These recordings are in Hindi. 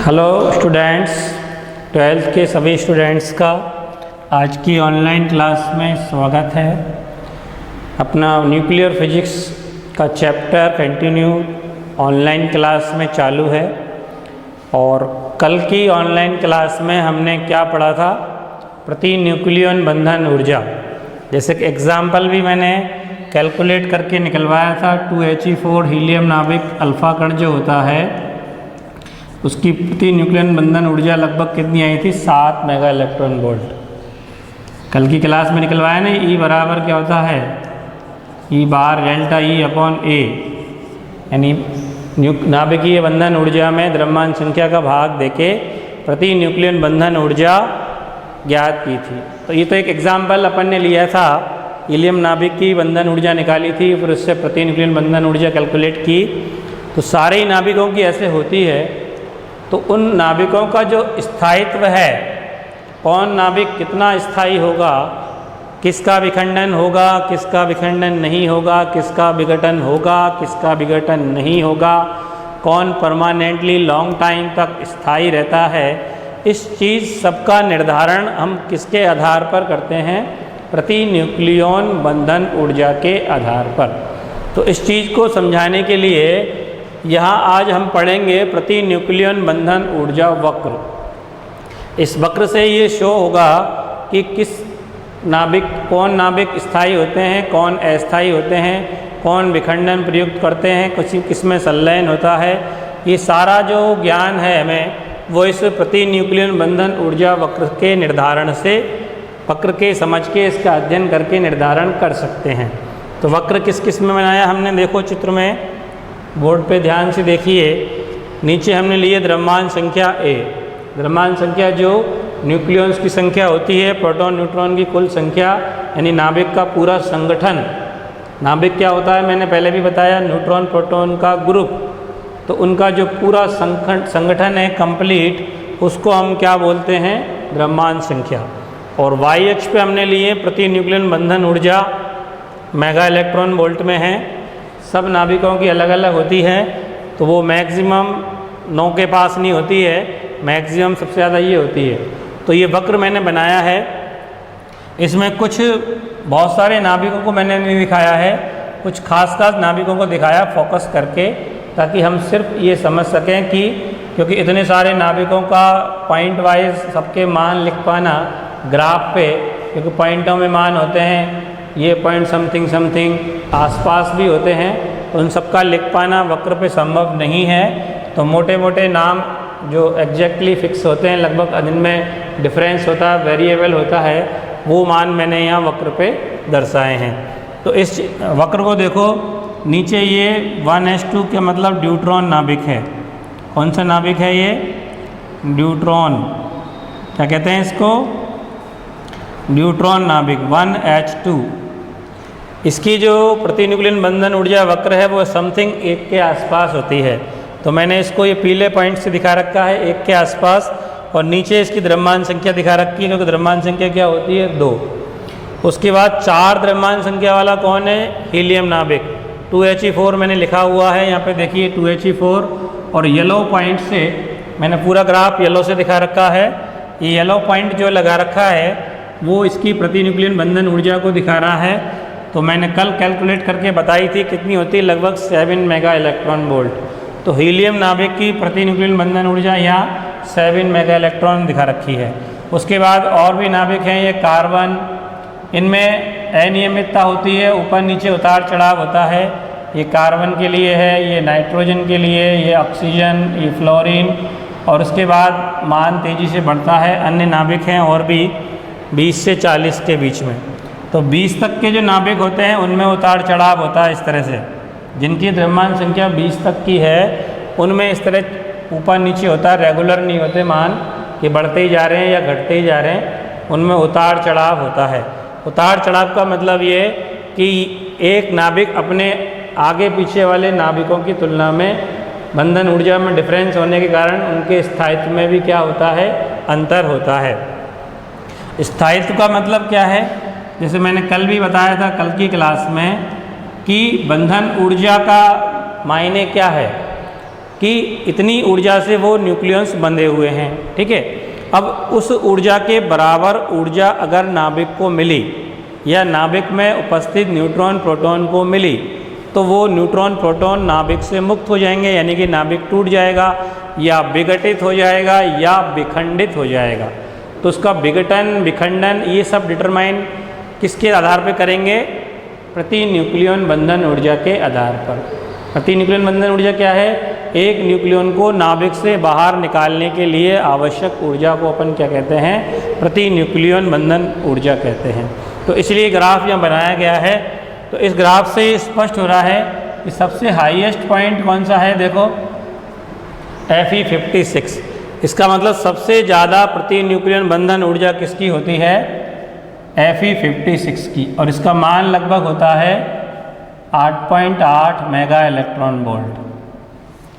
हेलो स्टूडेंट्स, ट्वेल्थ के सभी स्टूडेंट्स का आज की ऑनलाइन क्लास में स्वागत है। अपना न्यूक्लियर फिजिक्स का चैप्टर कंटिन्यू ऑनलाइन क्लास में चालू है और कल की ऑनलाइन क्लास में हमने क्या पढ़ा था? प्रति न्यूक्लियन बंधन ऊर्जा। जैसे कि एग्जाम्पल भी मैंने कैलकुलेट करके निकलवाया था। 2He4 हीलियम नाभिक अल्फा कण जो होता है उसकी प्रति न्यूक्लियन बंधन ऊर्जा लगभग कितनी आई थी? 7 मेगा इलेक्ट्रॉन वोल्ट। कल की क्लास में निकलवाया ना, E बराबर क्या होता है? E bar delta E upon A, यानी नाभिकीय बंधन ऊर्जा में द्रव्यमान संख्या का भाग देके प्रति न्यूक्लियन बंधन ऊर्जा ज्ञात की थी। तो ये तो एक एग्जाम्पल अपन ने लिया था, हीलियम नाभिक की बंधन ऊर्जा निकाली थी, फिर उससे प्रति न्यूक्लियन बंधन ऊर्जा कैलकुलेट की। तो सारे ही नाभिकों की ऐसे होती है। तो उन नाभिकों का जो स्थायित्व है, कौन नाभिक कितना स्थायी होगा, किसका विखंडन होगा, किसका विखंडन नहीं होगा, किसका विघटन होगा, किसका विघटन नहीं होगा, कौन परमानेंटली लॉन्ग टाइम तक स्थायी रहता है, इस चीज़ सबका निर्धारण हम किसके आधार पर करते हैं? प्रति न्यूक्लियन बंधन ऊर्जा के आधार पर। तो इस चीज़ को समझाने के लिए यहाँ आज हम पढ़ेंगे प्रति न्यूक्लियन बंधन ऊर्जा वक्र। इस वक्र से ये शो होगा कि कौन नाभिक स्थायी होते हैं, कौन अस्थायी होते हैं, कौन विखंडन प्रयुक्त करते हैं, किसमें संलयन होता है। ये सारा जो ज्ञान है हमें, वो इस प्रति न्यूक्लियन बंधन ऊर्जा वक्र के निर्धारण से, वक्र के समझ के, इसका अध्ययन करके निर्धारण कर सकते हैं। तो वक्र किस किस में बनाया हमने? देखो चित्र में, बोर्ड पे ध्यान से देखिए। नीचे हमने लिए द्रव्यमान संख्या A। द्रव्यमान संख्या जो न्यूक्लियॉन्स की संख्या होती है, प्रोटॉन न्यूट्रॉन की कुल संख्या, यानी नाभिक का पूरा संगठन। नाभिक क्या होता है मैंने पहले भी बताया, न्यूट्रॉन प्रोटॉन का ग्रुप। तो उनका जो पूरा संगठन है कंप्लीट, उसको हम क्या बोलते हैं? द्रव्यमान संख्या। और y अक्ष पे हमने लिए प्रति न्यूक्लियन बंधन ऊर्जा, मेगा इलेक्ट्रॉन वोल्ट में है। सब नाभिकों की अलग अलग होती है, तो वो मैक्सिमम 9 के पास नहीं होती है, मैक्सिमम सबसे ज़्यादा ये होती है। तो ये वक्र मैंने बनाया है। इसमें कुछ बहुत सारे नाभिकों को मैंने नहीं दिखाया है, कुछ खास नाभिकों को दिखाया फोकस करके, ताकि हम सिर्फ ये समझ सकें कि क्योंकि इतने सारे नाभिकों का पॉइंट वाइज सबके मान लिख पाना ग्राफ पे, क्योंकि पॉइंटों में मान होते हैं, ये पॉइंट समथिंग समथिंग आसपास भी होते हैं, तो उन सबका लिख पाना वक्र पे संभव नहीं है। तो मोटे मोटे नाम जो एग्जैक्टली फिक्स होते हैं, लगभग जिनमें डिफरेंस होता है, वेरिएबल होता है, वो मान मैंने यहाँ वक्र पे दर्शाए हैं। तो इस वक्र को देखो, नीचे ये 1s2 के मतलब ड्यूट्रॉन नाभिक है। कौन सा नाभिक है ये? ड्यूट्रॉन। क्या कहते हैं इसको? ड्यूट्रॉन नाभिक 1H2। इसकी जो प्रति न्यूक्लियन बंधन ऊर्जा वक्र है वो समथिंग 1 के आसपास होती है। तो मैंने इसको ये पीले पॉइंट से दिखा रखा है 1 के आसपास, और नीचे इसकी द्रव्यमान संख्या दिखा रखी है, क्योंकि द्रव्यमान संख्या क्या होती है? 2। उसके बाद 4 द्रव्यमान संख्या वाला कौन है? हीलियम नाभिक। 2He4 मैंने लिखा हुआ है, यहाँ पे देखिए 2He4, और येलो पॉइंट से मैंने पूरा ग्राफ येलो से दिखा रखा है। ये येलो पॉइंट जो लगा रखा है वो इसकी प्रति न्यूक्लियन बंधन ऊर्जा को दिखा रहा है। तो मैंने कल कैलकुलेट करके बताई थी कितनी होती है, लगभग 7 मेगा इलेक्ट्रॉन वोल्ट। तो हीलियम नाभिक की प्रति न्यूक्लियन बंधन ऊर्जा यहाँ 7 मेगा इलेक्ट्रॉन दिखा रखी है। उसके बाद और भी नाभिक हैं, ये कार्बन, इनमें अनियमितता होती है, ऊपर नीचे उतार चढ़ाव होता है। ये कार्बन के लिए है, ये नाइट्रोजन के लिए, ये ऑक्सीजन, ये फ्लोरीन, और उसके बाद मान तेज़ी से बढ़ता है। अन्य नाभिक हैं और भी 20 से 40 के बीच में। तो 20 तक के जो नाभिक होते हैं उनमें उतार चढ़ाव होता है इस तरह से। जिनकी द्रव्यमान संख्या 20 तक की है उनमें इस तरह ऊपर नीचे होता है, रेगुलर नहीं होते मान कि बढ़ते ही जा रहे हैं या घटते ही जा रहे हैं, उनमें उतार चढ़ाव होता है। उतार चढ़ाव का मतलब ये कि एक नाभिक अपने आगे पीछे वाले नाभिकों की तुलना में बंधन ऊर्जा में डिफरेंस होने के कारण उनके स्थायित्व में भी क्या होता है? अंतर होता है। स्थायित्व का मतलब क्या है? जैसे मैंने कल भी बताया था, कल की क्लास में, कि बंधन ऊर्जा का मायने क्या है? कि इतनी ऊर्जा से वो न्यूक्लियस बंधे हुए हैं। ठीक है, अब उस ऊर्जा के बराबर ऊर्जा अगर नाभिक को मिली या नाभिक में उपस्थित न्यूट्रॉन प्रोटॉन को मिली तो वो न्यूट्रॉन प्रोटॉन नाभिक से मुक्त हो जाएंगे, यानी कि नाभिक टूट जाएगा या विघटित हो जाएगा या विखंडित हो जाएगा। तो उसका विघटन विखंडन ये सब डिटरमाइन किसके आधार पर करेंगे? प्रति न्यूक्लियन बंधन ऊर्जा के आधार पर। प्रति न्यूक्लियन बंधन ऊर्जा क्या है? एक न्यूक्लियन को नाभिक से बाहर निकालने के लिए आवश्यक ऊर्जा को अपन क्या कहते हैं? प्रति न्यूक्लियन बंधन ऊर्जा कहते हैं। तो इसलिए ग्राफ यहाँ बनाया गया है। तो इस ग्राफ से स्पष्ट हो रहा है कि सबसे हाईएस्ट पॉइंट कौन सा है? देखो Fe56। इसका मतलब सबसे ज़्यादा प्रति न्यूक्लियन बंधन ऊर्जा किसकी होती है? Fe56 की, और इसका मान लगभग होता है 8.8 मेगा इलेक्ट्रॉन वोल्ट।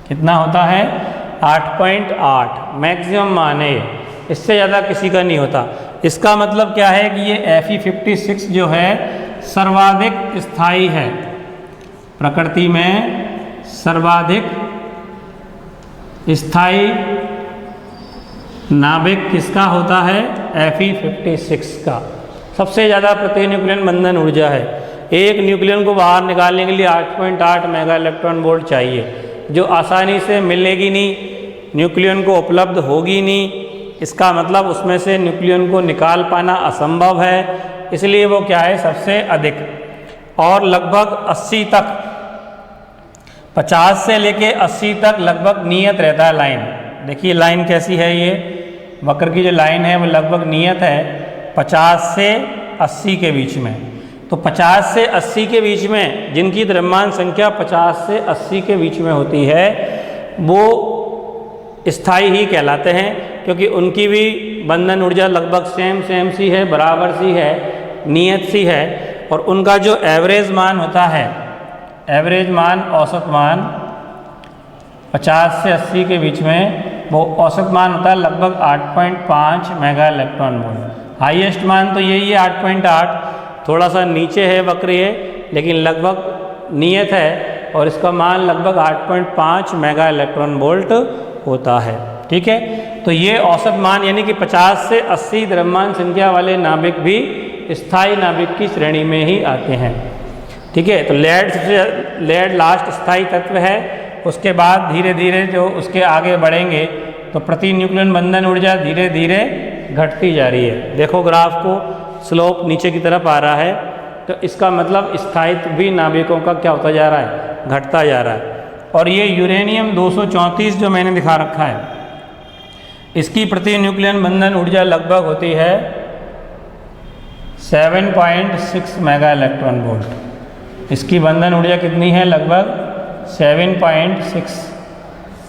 कितना होता है? 8.8 मैक्सिमम मान है, इससे ज़्यादा किसी का नहीं होता। इसका मतलब क्या है कि ये Fe56 जो है सर्वाधिक स्थायी है, प्रकृति में सर्वाधिक स्थायी नाभिक किसका होता है? Fe56 का। सबसे ज़्यादा प्रति न्यूक्लियन बंधन ऊर्जा है। एक न्यूक्लियन को बाहर निकालने के लिए 8.8 मेगा इलेक्ट्रॉन वोल्ट चाहिए, जो आसानी से मिलेगी नहीं, न्यूक्लियन को उपलब्ध होगी नहीं। इसका मतलब उसमें से न्यूक्लियन को निकाल पाना असंभव है, इसलिए वो क्या है? सबसे अधिक। और लगभग 80 तक, 50 से लेके 80 तक लगभग नियत रहता है लाइन। देखिए लाइन कैसी है, ये वक्र की जो लाइन है वो लगभग नियत है 50 से 80 के बीच में। तो 50 से 80 के बीच में जिनकी द्रव्यमान संख्या 50 से 80 के बीच में होती है वो स्थायी ही कहलाते हैं, क्योंकि उनकी भी बंधन ऊर्जा लगभग सेम सी है, बराबर सी है, नियत सी है। और उनका जो एवरेज मान होता है, एवरेज मान औसत मान 50 से 80 के बीच में वो औसत मान होता है लगभग 8.5 मेगा इलेक्ट्रॉन वोल्ट। हाईएस्ट मान तो यही है 8.8, थोड़ा सा नीचे है वक्र ये, लेकिन लगभग नियत है और इसका मान लगभग 8.5 मेगा इलेक्ट्रॉन वोल्ट होता है। ठीक है, तो ये औसत मान यानी कि 50 से 80 द्रव्यमान संख्या वाले नाभिक भी स्थायी नाभिक की श्रेणी में ही आते हैं। ठीक है, तो लेड लास्ट स्थायी तत्व है। उसके बाद धीरे धीरे जो उसके आगे बढ़ेंगे तो प्रति न्यूक्लियन बंधन ऊर्जा धीरे धीरे घटती जा रही है। देखो ग्राफ को, स्लोप नीचे की तरफ आ रहा है, तो इसका मतलब स्थायित्व भी नाभिकों का क्या होता जा रहा है? घटता जा रहा है। और ये यूरेनियम 234 जो मैंने दिखा रखा है, इसकी प्रति न्यूक्लियन बंधन ऊर्जा लगभग होती है 7.6 मेगा इलेक्ट्रॉन वोल्ट। इसकी बंधन ऊर्जा कितनी है? लगभग 7.6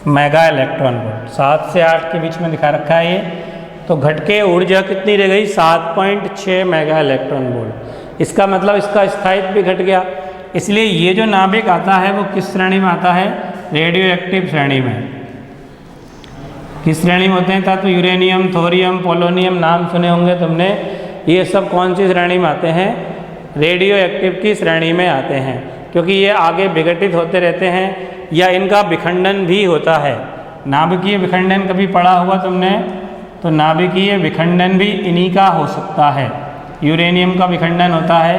मेगा इलेक्ट्रॉन वोल्ट। 7 से 8 के बीच में दिखा रखा है ये। तो घटके ऊर्जा कितनी रह गई? 7.6 मेगा इलेक्ट्रॉन वोल्ट। इसका मतलब इसका स्थायित्व भी घट गया। इसलिए ये जो नाभिक आता है वो किस श्रेणी में आता है? रेडियो एक्टिव श्रेणी में। किस श्रेणी में होते हैं? तत्व यूरेनियम, थोरियम, पोलोनियम, नाम सुने होंगे तुमने। ये सब कौन सी श्रेणी में आते हैं? रेडियो एक्टिव की श्रेणी में आते हैं, क्योंकि ये आगे विघटित होते रहते हैं या इनका विखंडन भी होता है। नाभिकीय विखंडन कभी पढ़ा हुआ तुमने? तो नाभिकीय विखंडन भी इन्हीं का हो सकता है। यूरेनियम का विखंडन होता है।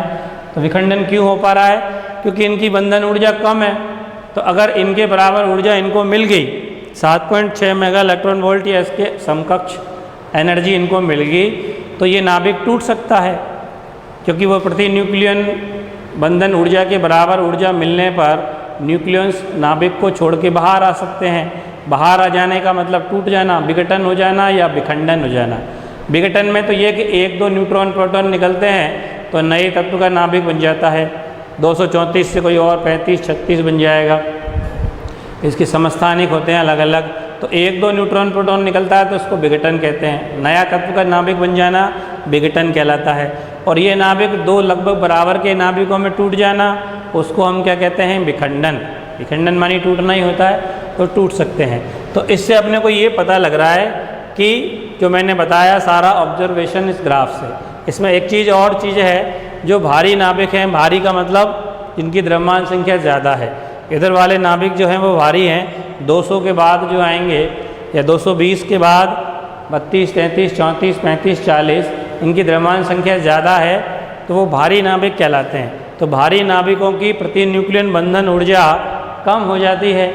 तो विखंडन क्यों हो पा रहा है? क्योंकि इनकी बंधन ऊर्जा कम है। तो अगर इनके बराबर ऊर्जा इनको मिल गई, 7.6 मेगा इलेक्ट्रॉन वोल्ट या इसके समकक्ष एनर्जी इनको मिल गई, तो ये नाभिक टूट सकता है, क्योंकि वो प्रति न्यूक्लियन बंधन ऊर्जा के बराबर ऊर्जा मिलने पर न्यूक्लियस नाभिक को छोड़ के बाहर आ सकते हैं। बाहर आ जाने का मतलब टूट जाना, विघटन हो जाना या विखंडन हो जाना। विघटन में तो ये कि 1-2 न्यूट्रॉन प्रोटॉन निकलते हैं तो नए तत्व का नाभिक बन जाता है। 234 से कोई और 35-36 बन जाएगा। इसके समस्थानिक होते हैं अलग अलग। तो 1-2 न्यूट्रॉन प्रोटॉन निकलता है तो उसको विघटन कहते हैं। नया तत्व का नाभिक बन जाना विघटन कहलाता है। और ये नाभिक 2 लगभग बराबर के नाभिकों में टूट जाना, उसको हम क्या कहते हैं? विखंडन। विखंडन मानी टूटना ही होता है, तो टूट सकते हैं। तो इससे अपने को ये पता लग रहा है कि जो मैंने बताया सारा ऑब्जर्वेशन इस ग्राफ से, इसमें एक चीज़ और चीज़ है, जो भारी नाभिक हैं, भारी का मतलब जिनकी द्रव्यमान संख्या ज़्यादा है। इधर वाले नाभिक जो हैं वो भारी हैं, 200 के बाद जो आएंगे या 220 के बाद 32, 33, 34, 35, 40 इनकी द्रव्यमान संख्या ज़्यादा है तो वो भारी नाभिक कहलाते हैं। तो भारी नाभिकों की प्रति न्यूक्लियन बंधन ऊर्जा कम हो जाती है,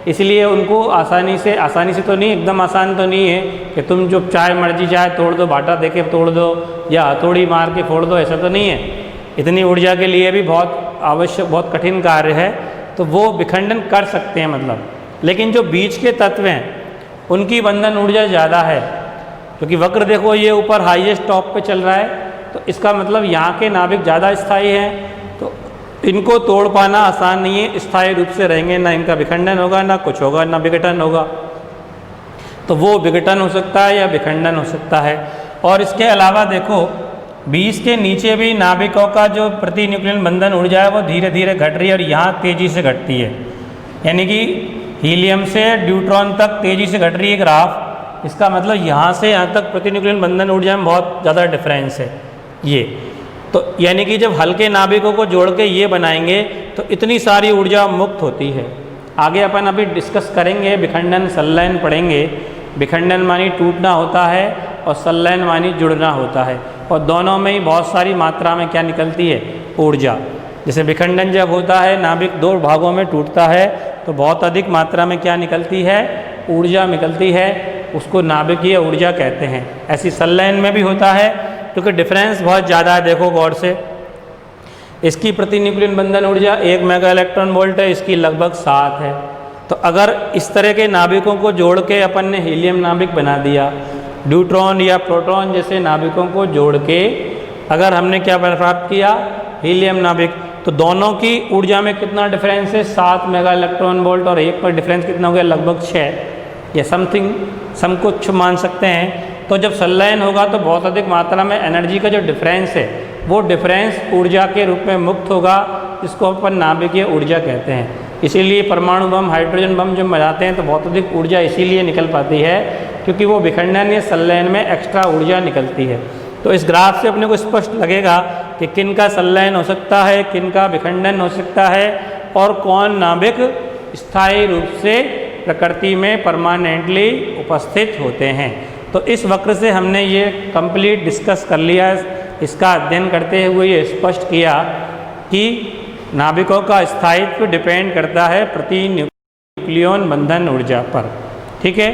इसलिए उनको आसानी से तो नहीं, एकदम आसान तो नहीं है कि तुम जो चाहे मर्जी चाहे तोड़ दो, बाटा दे के तोड़ दो या हथौड़ी मार के फोड़ दो, ऐसा तो नहीं है। इतनी ऊर्जा के लिए भी बहुत आवश्यक, बहुत कठिन कार्य है, तो वो विखंडन कर सकते हैं मतलब। लेकिन जो बीच के तत्व हैं उनकी बंधन ऊर्जा ज़्यादा है, क्योंकि वक्र देखो ये ऊपर हाईएस्ट टॉप पे चल रहा है, तो इसका मतलब यहाँ के नाभिक ज़्यादा स्थायी हैं, तो इनको तोड़ पाना आसान नहीं है, स्थायी रूप से रहेंगे, ना इनका विखंडन होगा, ना कुछ होगा, ना विघटन होगा। तो वो विघटन हो सकता है या विखंडन हो सकता है। और इसके अलावा देखो 20 के नीचे भी नाभिकों का जो प्रति न्यूक्लियन बंधन ऊर्जा है वो धीरे धीरे घट रही है और यहाँ तेज़ी से घटती है, यानी कि हीलियम से ड्यूट्रॉन तक तेज़ी से घट रही है ग्राफ। इसका मतलब यहाँ से यहाँ तक प्रति न्यूक्लियन बंधन ऊर्जा में बहुत ज़्यादा डिफरेंस है ये। तो यानी कि जब हल्के नाभिकों को जोड़ के ये बनाएंगे तो इतनी सारी ऊर्जा मुक्त होती है। आगे अपन अभी डिस्कस करेंगे, विखंडन संलयन पढ़ेंगे। विखंडन मानी टूटना होता है और संलयन मानी जुड़ना होता है, और दोनों में ही बहुत सारी मात्रा में क्या निकलती है, ऊर्जा। जैसे विखंडन जब होता है, नाभिक दो भागों में टूटता है तो बहुत अधिक मात्रा में क्या निकलती है, ऊर्जा निकलती है, उसको नाभिकीय ऊर्जा कहते हैं। ऐसी संलयन में भी होता है, क्योंकि डिफरेंस बहुत ज़्यादा है। देखो गौर से, इसकी प्रति न्यूक्लियन बंधन ऊर्जा 1 मेगा इलेक्ट्रॉन वोल्ट है, इसकी लगभग 7 है। तो अगर इस तरह के नाभिकों को जोड़ के अपन ने हीलियम नाभिक बना दिया, न्यूट्रॉन या प्रोटॉन जैसे नाभिकों को जोड़ के अगर हमने क्या प्राप्त किया, हीलियम नाभिक, तो दोनों की ऊर्जा में कितना डिफरेंस है, 7 मेगा इलेक्ट्रॉन वोल्ट, और एक पर डिफरेंस कितना हो गया, लगभग 6 या समथिंग, समकुछ मान सकते हैं। तो जब संलयन होगा तो बहुत अधिक मात्रा में एनर्जी का जो डिफरेंस है वो डिफरेंस ऊर्जा के रूप में मुक्त होगा, जिसको अपन नाभिकीय ऊर्जा कहते हैं। इसीलिए परमाणु बम, हाइड्रोजन बम जब बनाते हैं तो बहुत अधिक ऊर्जा इसीलिए निकल पाती है क्योंकि वो विखंडन या संलयन में एक्स्ट्रा ऊर्जा निकलती है। तो इस ग्राफ से अपने को स्पष्ट लगेगा कि किन का संलयन हो सकता है, किन का विखंडन हो सकता है, और कौन नाभिक स्थायी रूप से प्रकृति में परमानेंटली उपस्थित होते हैं। तो इस वक्र से हमने ये कंप्लीट डिस्कस कर लिया, इसका अध्ययन करते हुए ये स्पष्ट किया कि नाभिकों का स्थायित्व डिपेंड करता है प्रति न्यूक्लियन बंधन ऊर्जा पर। ठीक है।